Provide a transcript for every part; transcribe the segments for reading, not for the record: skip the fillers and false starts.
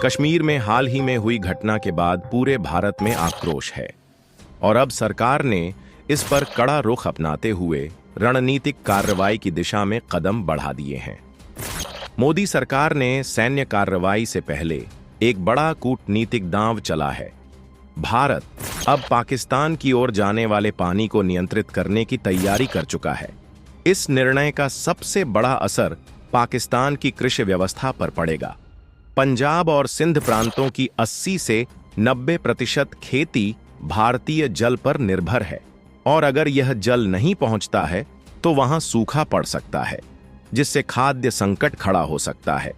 कश्मीर में हाल ही में हुई घटना के बाद पूरे भारत में आक्रोश है और अब सरकार ने इस पर कड़ा रुख अपनाते हुए रणनीतिक कार्रवाई की दिशा में कदम बढ़ा दिए हैं। मोदी सरकार ने सैन्य कार्रवाई से पहले एक बड़ा कूटनीतिक दांव चला है। भारत अब पाकिस्तान की ओर जाने वाले पानी को नियंत्रित करने की तैयारी कर चुका है। इस निर्णय का सबसे बड़ा असर पाकिस्तान की कृषि व्यवस्था पर पड़ेगा। पंजाब और सिंध प्रांतों की 80 से 90% खेती भारतीय जल पर निर्भर है और अगर यह जल नहीं पहुंचता है तो वहां सूखा पड़ सकता है, जिससे खाद्य संकट खड़ा हो सकता है।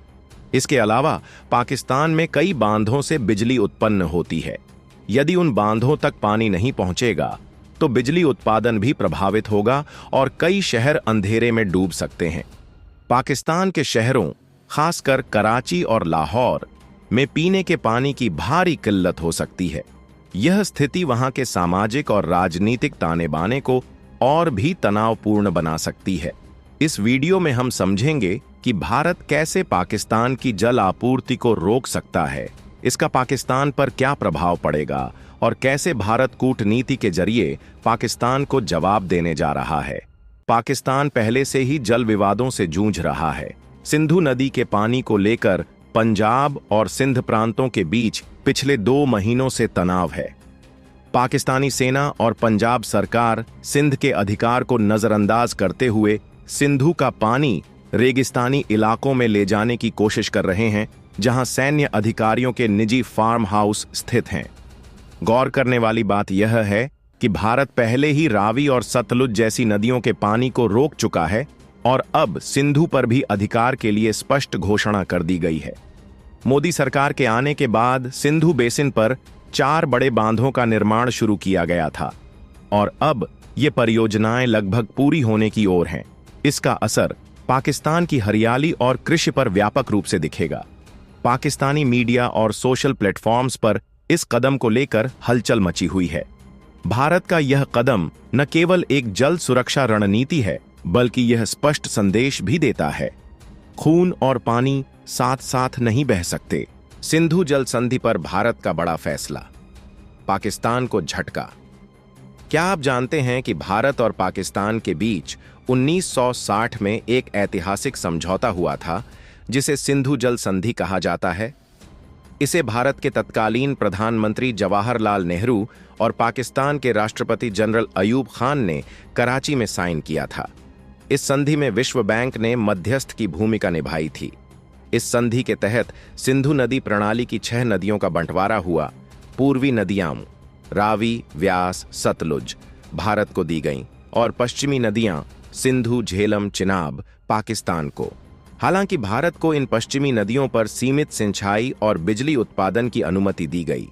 इसके अलावा पाकिस्तान में कई बांधों से बिजली उत्पन्न होती है। यदि उन बांधों तक पानी नहीं पहुंचेगा तो बिजली उत्पादन भी प्रभावित होगा और कई शहर अंधेरे में डूब सकते हैं। पाकिस्तान के शहरों, खासकर कराची और लाहौर में पीने के पानी की भारी किल्लत हो सकती है। यह स्थिति वहां के सामाजिक और राजनीतिक ताने बाने को और भी तनावपूर्ण बना सकती है। इस वीडियो में हम समझेंगे कि भारत कैसे पाकिस्तान की जल आपूर्ति को रोक सकता है, इसका पाकिस्तान पर क्या प्रभाव पड़ेगा और कैसे भारत कूटनीति के जरिए पाकिस्तान को जवाब देने जा रहा है। पाकिस्तान पहले से ही जल विवादों से जूझ रहा है। सिंधु नदी के पानी को लेकर पंजाब और सिंध प्रांतों के बीच पिछले 2 महीनों से तनाव है। पाकिस्तानी सेना और पंजाब सरकार सिंध के अधिकार को नजरअंदाज करते हुए सिंधु का पानी रेगिस्तानी इलाकों में ले जाने की कोशिश कर रहे हैं, जहां सैन्य अधिकारियों के निजी फार्म हाउस स्थित हैं। गौर करने वाली बात यह है कि भारत पहले ही रावी और सतलुज जैसी नदियों के पानी को रोक चुका है और अब सिंधु पर भी अधिकार के लिए स्पष्ट घोषणा कर दी गई है। मोदी सरकार के आने के बाद सिंधु बेसिन पर 4 बड़े बांधों का निर्माण शुरू किया गया था और अब ये परियोजनाएं लगभग पूरी होने की ओर हैं। इसका असर पाकिस्तान की हरियाली और कृषि पर व्यापक रूप से दिखेगा। पाकिस्तानी मीडिया और सोशल प्लेटफॉर्म्स पर इस कदम को लेकर हलचल मची हुई है। भारत का यह कदम न केवल एक जल सुरक्षा रणनीति है, बल्कि यह स्पष्ट संदेश भी देता है, खून और पानी साथ साथ नहीं बह सकते। सिंधु जल संधि पर भारत का बड़ा फैसला, पाकिस्तान को झटका। क्या आप जानते हैं कि भारत और पाकिस्तान के बीच 1960 में एक ऐतिहासिक समझौता हुआ था जिसे सिंधु जल संधि कहा जाता है। इसे भारत के तत्कालीन प्रधानमंत्री जवाहरलाल नेहरू और पाकिस्तान के राष्ट्रपति जनरल अयूब खान ने कराची में साइन किया था। इस संधि में विश्व बैंक ने मध्यस्थ की भूमिका निभाई थी। इस संधि के तहत सिंधु नदी प्रणाली की 6 नदियों का बंटवारा हुआ। पूर्वी नदियां रावी, व्यास, सतलुज भारत को दी गईं और पश्चिमी नदियां सिंधु, झेलम, चिनाब पाकिस्तान को। हालांकि भारत को इन पश्चिमी नदियों पर सीमित सिंचाई और बिजली उत्पादन की अनुमति दी गई।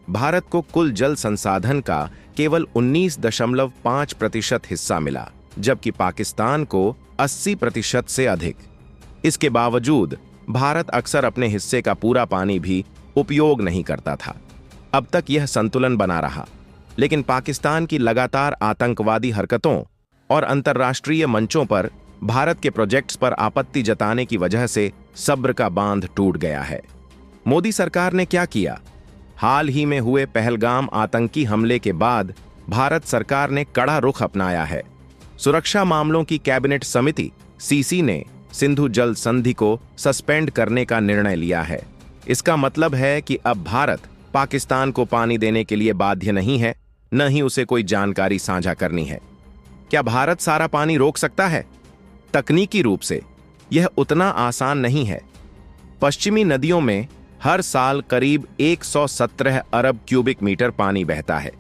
भारत को कुल जल संसाधन का केवल 19.5% हिस्सा मिला, जबकि पाकिस्तान को 80% से अधिक। इसके बावजूद भारत अक्सर अपने हिस्से का पूरा पानी भी उपयोग नहीं करता था। अब तक यह संतुलन बना रहा, लेकिन पाकिस्तान की लगातार आतंकवादी हरकतों और अंतर्राष्ट्रीय मंचों पर भारत के प्रोजेक्ट्स पर आपत्ति जताने की वजह से सब्र का बांध टूट गया है। मोदी सरकार ने क्या किया? हाल ही में हुए पहलगाम आतंकी हमले के बाद भारत सरकार ने कड़ा रुख अपनाया है। सुरक्षा मामलों की कैबिनेट समिति सीसी ने सिंधु जल संधि को सस्पेंड करने का निर्णय लिया है। इसका मतलब है कि अब भारत पाकिस्तान को पानी देने के लिए बाध्य नहीं है, न ही उसे कोई जानकारी साझा करनी है। क्या भारत सारा पानी रोक सकता है? तकनीकी रूप से यह उतना आसान नहीं है। पश्चिमी नदियों में हर साल करीब 117 अरब क्यूबिक मीटर पानी बहता है।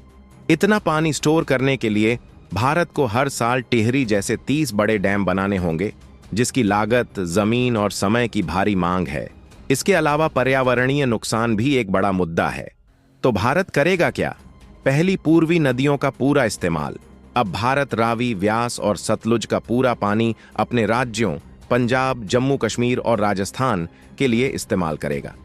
इतना पानी स्टोर करने के लिए भारत को हर साल टिहरी जैसे 30 बड़े डैम बनाने होंगे, जिसकी लागत, जमीन और समय की भारी मांग है। इसके अलावा पर्यावरणीय नुकसान भी एक बड़ा मुद्दा है। तो भारत करेगा क्या? पहली, पूर्वी नदियों का पूरा इस्तेमाल। अब भारत रावी, व्यास और सतलुज का पूरा पानी अपने राज्यों पंजाब, जम्मू कश्मीर और राजस्थान के लिए इस्तेमाल करेगा।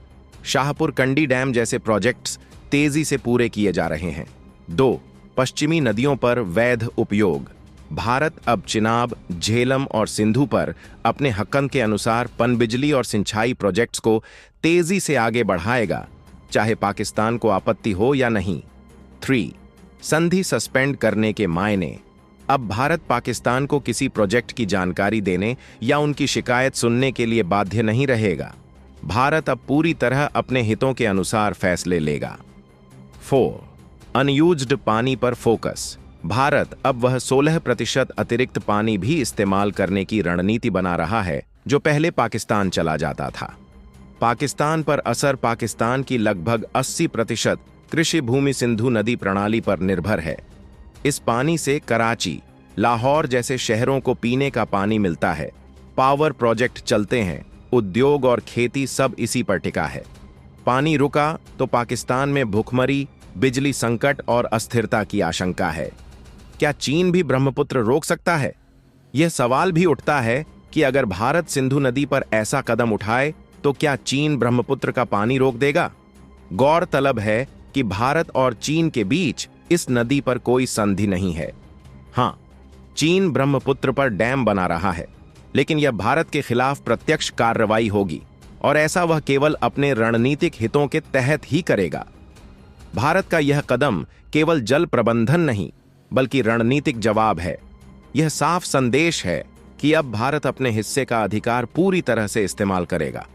शाहपुर कंडी डैम जैसे प्रोजेक्ट्स तेजी से पूरे किए जा रहे हैं। 2, पश्चिमी नदियों पर वैध उपयोग। भारत अब चिनाब, झेलम और सिंधु पर अपने हकन के अनुसार पनबिजली और सिंचाई प्रोजेक्ट्स को तेजी से आगे बढ़ाएगा, चाहे पाकिस्तान को आपत्ति हो या नहीं। 3. संधि सस्पेंड करने के मायने। अब भारत पाकिस्तान को किसी प्रोजेक्ट की जानकारी देने या उनकी शिकायत सुनने के लिए बाध्य नहीं रहेगा। भारत अब पूरी तरह अपने हितों के अनुसार फैसले लेगा। 4. अनयूज्ड पानी पर फोकस। भारत अब वह 16% अतिरिक्त पानी भी इस्तेमाल करने की रणनीति बना रहा है जो पहले पाकिस्तान चला जाता था। पाकिस्तान पर असर। पाकिस्तान की लगभग 80% कृषि भूमि सिंधु नदी प्रणाली पर निर्भर है। इस पानी से कराची, लाहौर जैसे शहरों को पीने का पानी मिलता है। पावर प्रोजेक्ट चलते हैं, उद्योग और खेती सब इसी पर टिका है। पानी रुका तो पाकिस्तान में भूखमरी, बिजली संकट और अस्थिरता की आशंका है। क्या चीन भी ब्रह्मपुत्र रोक सकता है? यह सवाल भी उठता है कि अगर भारत सिंधु नदी पर ऐसा कदम उठाए तो क्या चीन ब्रह्मपुत्र का पानी रोक देगा? गौरतलब है कि भारत और चीन के बीच इस नदी पर कोई संधि नहीं है। हां, चीन ब्रह्मपुत्र पर डैम बना रहा है, लेकिन यह भारत के खिलाफ प्रत्यक्ष कार्रवाई होगी और ऐसा वह केवल अपने रणनीतिक हितों के तहत ही करेगा। भारत का यह कदम केवल जल प्रबंधन नहीं, बल्कि रणनीतिक जवाब है। यह साफ संदेश है कि अब भारत अपने हिस्से का अधिकार पूरी तरह से इस्तेमाल करेगा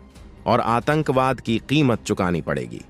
और आतंकवाद की कीमत चुकानी पड़ेगी।